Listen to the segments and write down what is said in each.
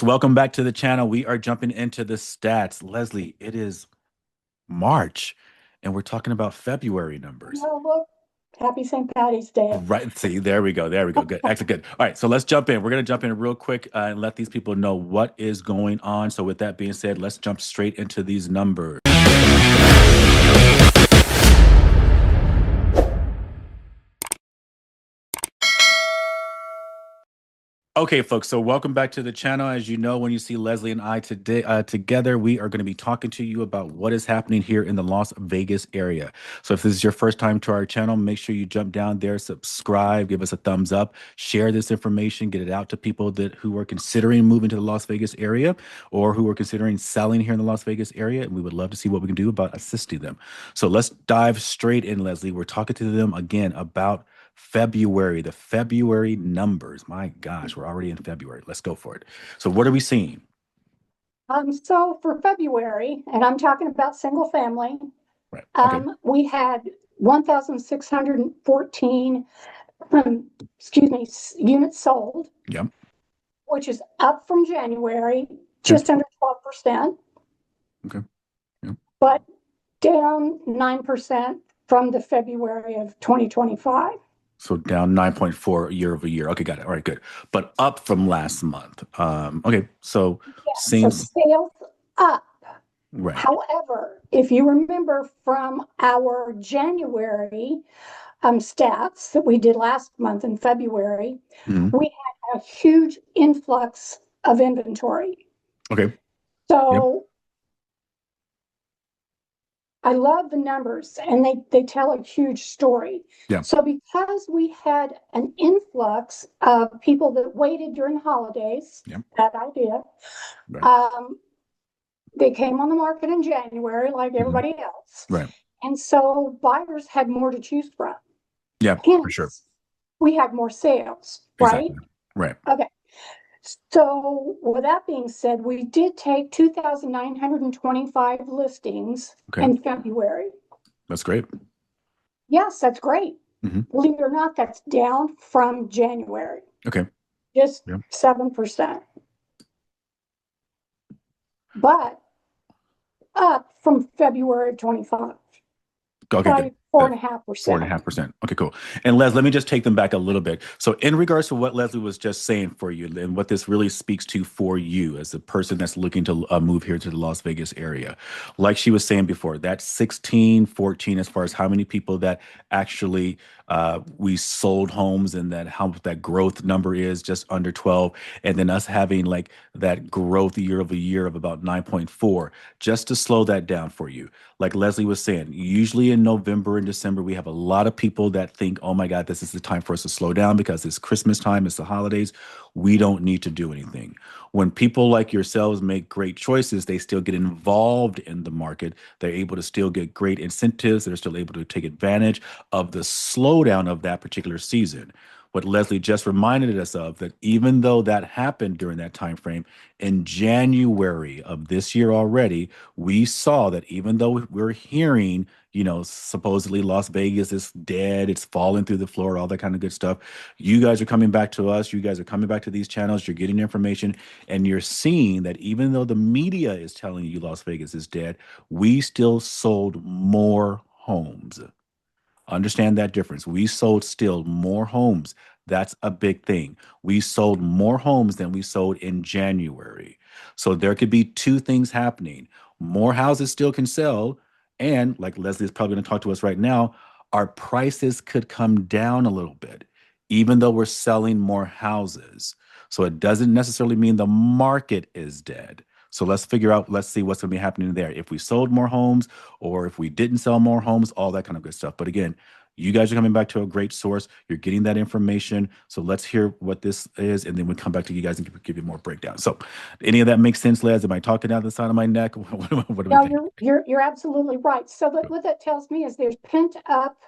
Welcome back to the channel. We are jumping into the stats. Leslie, it is March and we're talking about February numbers. Oh, look, happy St. Patty's Day. Right. See, there we go. There we go. Good. Excellent. Good. All right. So let's jump in. We're going to jump in real quick and let these people know what is going on. So, with that being said, let's jump straight into these numbers. Okay, folks, so welcome back to the channel. As you know, when you see Leslie and I today together, we are going to be talking to you about what is happening here in the Las Vegas area. So if this is your first time to our channel, make sure you jump down there, subscribe, give us a thumbs up, share this information, get it out to people who are considering moving to the Las Vegas area or who are considering selling here in the Las Vegas area. And we would love to see what we can do about assisting them. So let's dive straight in, Leslie. We're talking to them again about February, the February numbers. My gosh, we're already in February. Let's go for it. So what are we seeing? So for February, and I'm talking about single family, Right. Okay. we had 1,614, units sold, Yep. which is up from January, just under 12%, Okay. Yep. but down 9% from the February of 2025. So down 9.4 year over year. Okay, got it. All right, good. But up from last month. Okay, so Yeah, so seems sales up. right. However, if you remember from our January stats that we did last month in February, Mhm. we had a huge influx of inventory. Okay. Yep. So I love the numbers and they tell a huge story. Yeah. So because we had an influx of people that waited during the holidays, Yep. that idea, Right. they came on the market in January like Mhm. everybody else. Right. And so buyers had more to choose from. Yeah, for sure. Hence, we had more sales, right? Exactly. Right. Okay. So with that being said, we did take 2,925 listings Okay. in February. That's great. Yes, that's great. Hmm. Believe it or not, that's down from January, Okay. just Yeah. 7%, but up from February of 25 Okay, by good. four Good. and a half Four and a percent. half percent. Okay, cool. And Les, let me just take them back a little bit. So, in regards to what Leslie was just saying for you, and what this really speaks to for you as a person that's looking to move here to the Las Vegas area, like she was saying before, that 16, 14, as far as how many people that actually we sold homes and that how that growth number is just under 12, and then us having like that growth year over year of about 9.4, just to slow that down for you. Like Leslie was saying, usually in November and December, we have a lot of people that think, oh my God, this is the time for us to slow down because it's Christmas time, it's the holidays. We don't need to do anything. When people like yourselves make great choices, they still get involved in the market. They're able to still get great incentives. They're still able to take advantage of the slowdown of that particular season. What Leslie just reminded us of, that even though that happened during that time frame in January of this year already, we saw that even though we're hearing, supposedly Las Vegas is dead, it's falling through the floor, all that kind of good stuff. You guys are coming back to us. You guys are coming back to these channels. You're getting information and you're seeing that even though the media is telling you Las Vegas is dead, we still sold more homes. Understand that difference. We sold still more homes. That's a big thing. We sold more homes than we sold in January. So there could be two things happening. More houses still can sell. And like Leslie is probably going to talk to us right now, our prices could come down a little bit, even though we're selling more houses. So it doesn't necessarily mean the market is dead. So let's see what's going to be happening there. If we sold more homes, or if we didn't sell more homes, all that kind of good stuff. But again, you guys are coming back to a great source. You're getting that information. So let's hear what this is, and then we come back to you guys and give you more breakdown. So, any of that makes sense, Les? Am I talking out the side of my neck? What do we No, think? you're absolutely right. So what that tells me is there's pent up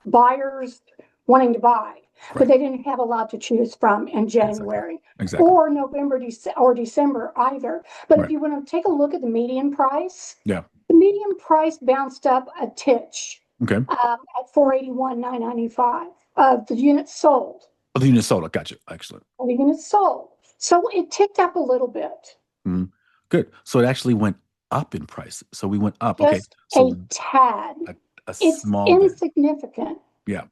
buyers wanting to buy, but Right. they didn't have a lot to choose from in Exactly. January Exactly. or November or December either. But if Right. you want to take a look at the median price, Yeah. the median price bounced up a titch Okay. at 481,995 of the units sold. Oh, the unit sold. Gotcha. Excellent. Of the units sold. So it ticked up a little bit, Mhm. Good. So it actually went up in price. So we went up. Okay. just a So tad. a, a It's small bit. insignificant, Yeah.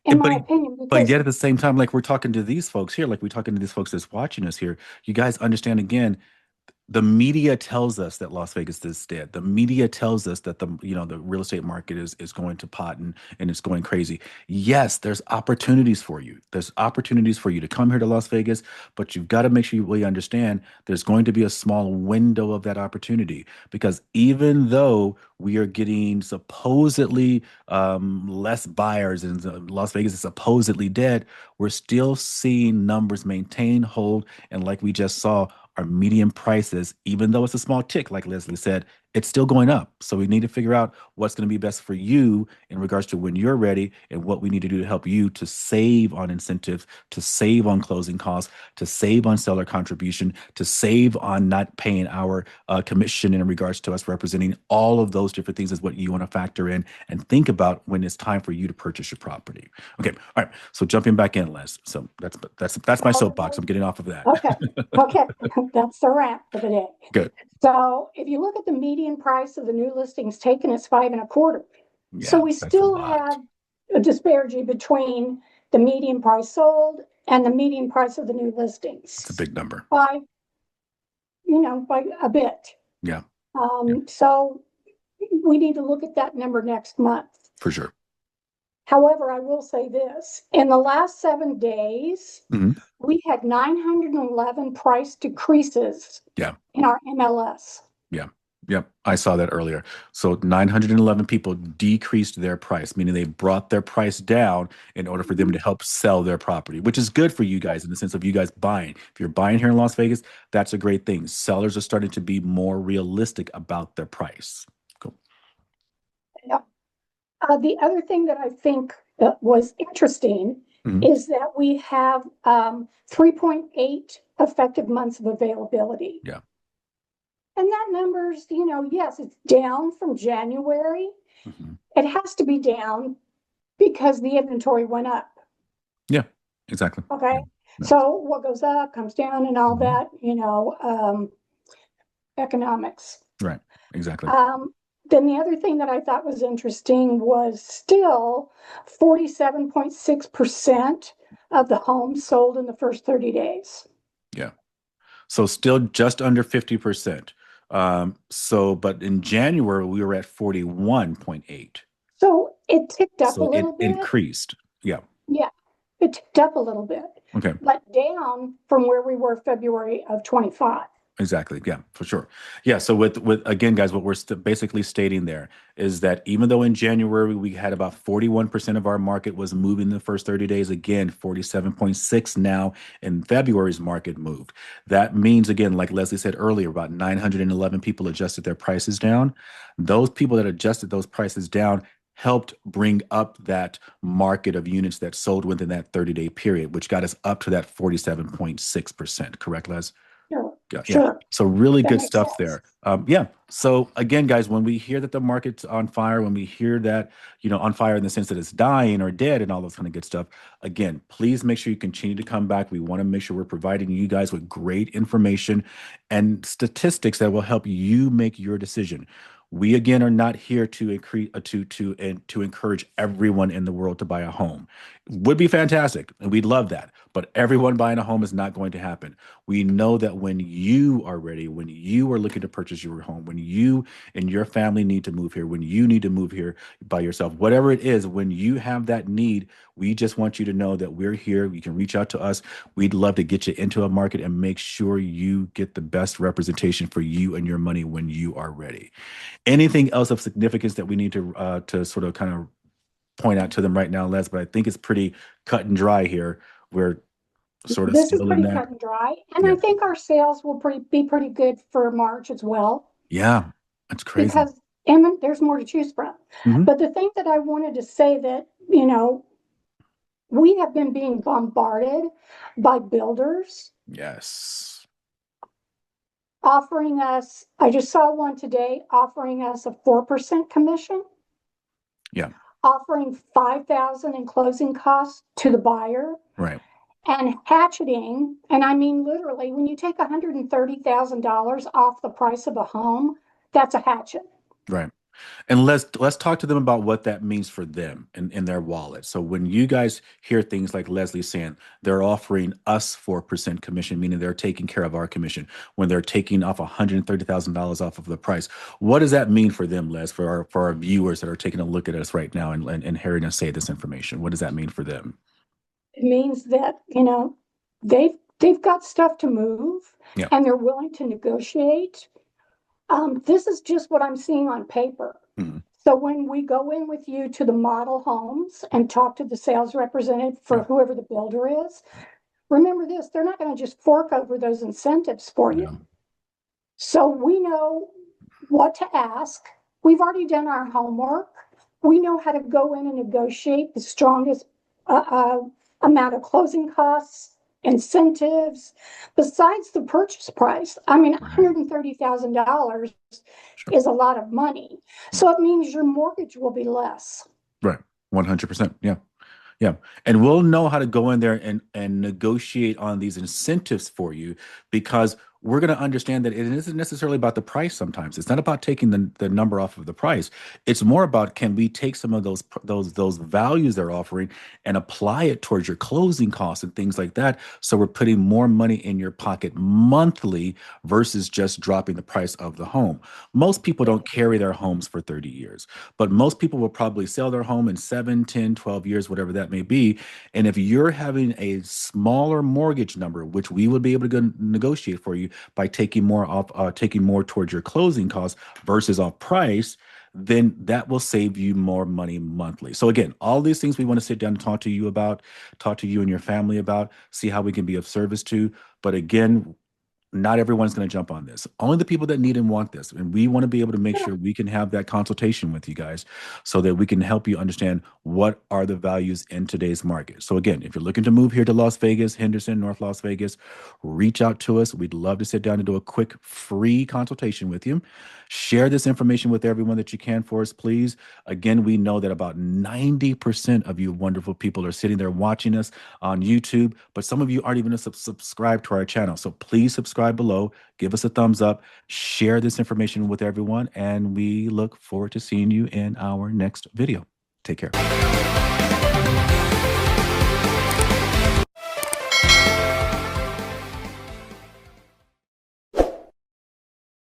in And my opinion, but because yet at the same time, like we're talking to these folks here, like we're talking to these folks that's watching us here, you guys understand again, the media tells us that Las Vegas is dead. The media tells us that the real estate market is going to pot and it's going crazy. Yes, there's opportunities for you. There's opportunities for you to come here to Las Vegas, but you've got to make sure you really understand there's going to be a small window of that opportunity because even though we are getting supposedly less buyers and Las Vegas is supposedly dead, we're still seeing numbers maintain, hold, and like we just saw, our median prices, even though it's a small tick, like Leslie said, it's still going up. So we need to figure out what's going to be best for you in regards to when you're ready and what we need to do to help you to save on incentives, to save on closing costs, to save on seller contribution, to save on not paying our commission in regards to us representing. All of those different things is what you want to factor in and think about when it's time for you to purchase your property. Okay, all right. So jumping back in, Les. So that's my soapbox. I'm getting off of that. okay, okay, that's the wrap for the day. Good. So if you look at the median price of the new listings taken, it's 5.25. So Yeah, we that's a still lot. have a disparity between the median price sold and the median price of the new It's a listings big number. by, by a bit. Yeah, yeah, So we need to look at that number next month. for sure. However, I will say this, in the last 7 days, Hmm. we had 911 price decreases Yeah, in our MLS. yeah, yep. I saw that earlier. So 911 people decreased their price, meaning they brought their price down in order for them to help sell their property, which is good for you guys in the sense of you guys buying. If you're buying here in Las Vegas, that's a great thing. Sellers are starting to be more realistic about their price. Cool. Yep. The other thing that I think was interesting Hmm. is that we have 3.8 effective months of availability. Yeah. And that number's, yes, it's down from January. Hmm. It has to be down because the inventory went up. Yeah, exactly. Okay. Yeah. Yeah. So what goes up comes down and all Mhm. that, economics. Right. Exactly. Um, then the other thing that I thought was interesting was still 47.6% of the homes sold in the first 30 days. Yeah. So still just under 50%. But in January we were at 41.8. So it ticked up a So it little bit. increased. Yeah. Yeah, it ticked up a little bit, Okay. but down from where we were February of 25. Exactly. Yeah, for sure. Yeah. So with again, guys, what we're basically stating there is that even though in January we had about 41% of our market was moving the first 30 days, again, 47.6 now in February's market moved. That means again, like Leslie said earlier, about 911 people adjusted their prices down. Those people that adjusted those prices down helped bring up that market of units that sold within that 30-day period, which got us up to that 47.6%. Correct, Les? Sure, Yeah, yeah. sure, So really that good makes stuff sense. there. Yeah. So again, guys, when we hear that the market's on fire, when we hear that, on fire in the sense that it's dying or dead and all those kind of good stuff, again, please make sure you continue to come back. We want to make sure we're providing you guys with great information and statistics that will help you make your decision. We again are not here to increase to encourage everyone in the world to buy a home. Would be fantastic, and we'd love that. But everyone buying a home is not going to happen. We know that when you are ready, when you are looking to purchase your home, when you and your family need to move here, when you need to move here by yourself, whatever it is, when you have that need, we just want you to know that we're here. You can reach out to us. We'd love to get you into a market and make sure you get the best representation for you and your money when you are ready. Anything else of significance that we need to sort of kind of point out to them right now, Les? But I think it's pretty cut and dry here. We're sort of This is still in pretty that. cut and dry, and Yeah. I think our sales will be pretty good for March as well, Yeah. That's crazy. because there's more to choose from. Hmm. But the thing that I wanted to say that, we have been being bombarded by builders Yes. offering us, I just saw one today offering us a 4% commission, Yeah. offering 5,000 in closing costs to the buyer, Right. And hatcheting, and I mean literally, when you take $130,000 off the price of a home, that's a hatchet. Right. And let's talk to them about what that means for them in their wallet. So when you guys hear things like Leslie saying they're offering us 4% commission, meaning they're taking care of our commission, when they're taking off $130,000 off of the price, what does that mean for them, Les, for our viewers that are taking a look at us right now and hearing us say this information? What does that mean for them? It means that, they've got stuff to move Yeah. and they're willing to negotiate. This is just what I'm seeing on paper. Mhm. So when we go in with you to the model homes and talk to the sales representative for Yeah. whoever the builder is, remember this, they're not going to just fork over those incentives for you. Yeah. So we know what to ask. We've already done our homework. We know how to go in and negotiate the strongest amount of closing costs, incentives, besides the purchase price. I mean, Right. $130,000 Sure. is a lot of money. So it means your mortgage will be less. Right. 100%. Yeah. Yeah. And we'll know how to go in there and negotiate on these incentives for you because we're going to understand that it isn't necessarily about the price sometimes. It's not about taking the number off of the price. It's more about can we take some of those values they're offering and apply it towards your closing costs and things like that. So we're putting more money in your pocket monthly versus just dropping the price of the home. Most people don't carry their homes for 30 years. But most people will probably sell their home in 7, 10, 12 years, whatever that may be. And if you're having a smaller mortgage number, which we would be able to go negotiate for you by taking more towards your closing costs versus off price, then that will save you more money monthly. So again, all these things we want to sit down and talk to you about, talk to you and your family about, see how we can be of service to. But again, not everyone's going to jump on this. Only the people that need and want this. And we want to be able to make sure we can have that consultation with you guys so that we can help you understand what are the values in today's market. So again, if you're looking to move here to Las Vegas, Henderson, North Las Vegas, reach out to us. We'd love to sit down and do a quick free consultation with you. Share this information with everyone that you can for us, please. Again, we know that about 90% of you wonderful people are sitting there watching us on YouTube, but some of you aren't even subscribed to our channel. So please subscribe below, give us a thumbs up, share this information with everyone, and we look forward to seeing you in our next video. Take care.